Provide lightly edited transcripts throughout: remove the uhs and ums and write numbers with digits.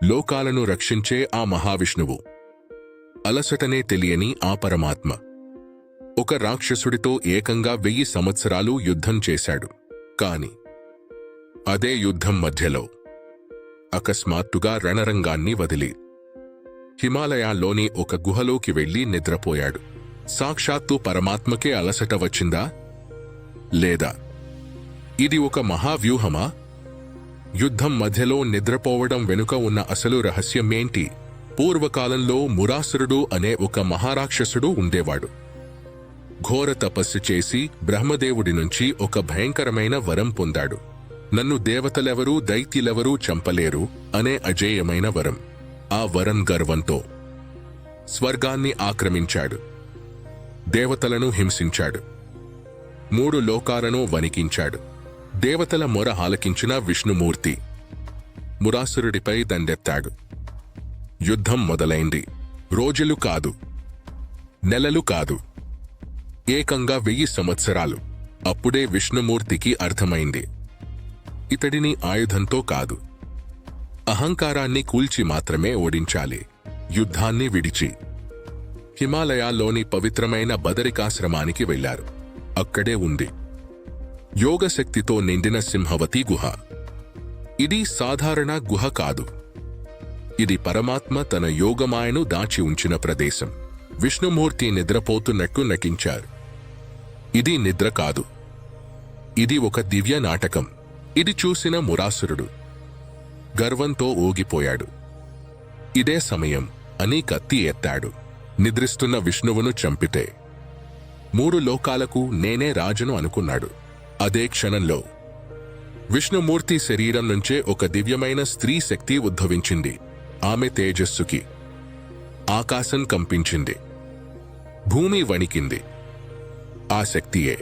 లోకాలను రక్షించే ఆ మహావిష్ణువు, అలసటనే తెలియని ఆ పరమాత్మ ఒక రాక్షసుడితో ఏకంగా 1000 సంవత్సరాలు యుద్ధం చేశాడు. కాని అదే యుద్ధం మధ్యలో అకస్మాత్తుగా రణరంగాన్ని వదిలి హిమాలయాల్లోని ఒక గుహలోకి వెళ్లి నిద్రపోయాడు. సాక్షాత్తు పరమాత్మకే అలసట వచ్చిందా, లేదా ఇది ఒక మహావ్యూహమా? యుద్ధం మధ్యలో నిద్రపోవడం వెనుక ఉన్న అసలు రహస్యమేంటి? పూర్వకాలంలో మురాసురుడు అనే ఒక మహారాక్షసుడు ఉండేవాడు. ఘోర తపస్సు చేసి బ్రహ్మదేవుడి నుంచి ఒక భయంకరమైన వరం పొందాడు. నన్ను దేవతలెవరూ దైత్యులెవరూ చంపలేరు అనే అజేయమైన వరం. ఆ వరం గర్వంతో స్వర్గాన్ని ఆక్రమించాడు, దేవతలను హింసించాడు, 3 లోకాలను వణికించాడు. దేవతల మొర ఆలకించిన విష్ణుమూర్తి మురాసురుడిపై దండెత్తాడు. యుద్ధం మొదలైంది. రోజులు కాదు, నెలలు కాదు, ఏకంగా 1000 సంవత్సరాలు. అప్పుడే విష్ణుమూర్తికి అర్థమైంది, ఇతడిని ఆయుధంతో కాదు, అహంకారాన్ని కూల్చి మాత్రమే ఓడించాలి. యుద్ధాన్ని విడిచి హిమాలయాల్లోని పవిత్రమైన బదరికాశ్రమానికి వెళ్లారు. అక్కడే ఉంది యోగశక్తితో నిండిన సింహవతి గుహ. ఇది సాధారణ గుహ కాదు, ఇది పరమాత్మ తన యోగమాయను దాచి ఉంచిన ప్రదేశం. విష్ణుమూర్తి నిద్రపోతున్నట్టు నటించారు. ఇది నిద్ర కాదు, ఇది ఒక దివ్య నాటకం. ఇది చూసిన మురాసురుడు గర్వంతో ఊగిపోయాడు. ఇదే సమయం అని కత్తి ఎత్తాడు. నిద్రిస్తున్న విష్ణువును చంపితే 3 లోకాలకు నేనే రాజును అనుకున్నాడు. అదే క్షణంలో విష్ణుమూర్తి శరీరం నుంచే ఒక దివ్యమైన స్త్రీ శక్తి ఉద్భవించింది. ఆమె తేజస్సుకి ఆకాశం కంపించింది, భూమి వణికింది. ఆ శక్తియే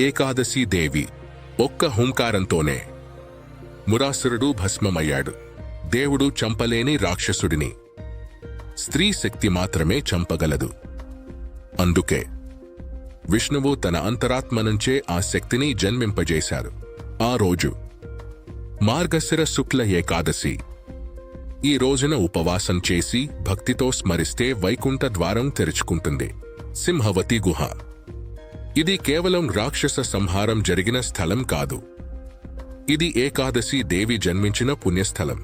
ఏకాదశి దేవి. ఒక్క హుంకారంతోనే మురాసురుడు భస్మమయ్యాడు. దేవుడు చంపలేని రాక్షసుడిని స్త్రీ శక్తి మాత్రమే చంపగలదు. అందుకే విష్ణువు తన అంతరాత్మ నుంచే ఆ శక్తిని జన్మింపజేశారు. ఆ రోజు మార్గశిర శుక్ల ఏకాదశి. ఈ రోజున ఉపవాసం చేసి భక్తితో స్మరిస్తే వైకుంఠ ద్వారం తెరుచుకుంటుంది. సింహవతి గుహ. ఇది కేవలం రాక్షస సంహారం జరిగిన స్థలం కాదు, ఇది ఏకాదశి దేవి జన్మించిన పుణ్యస్థలం.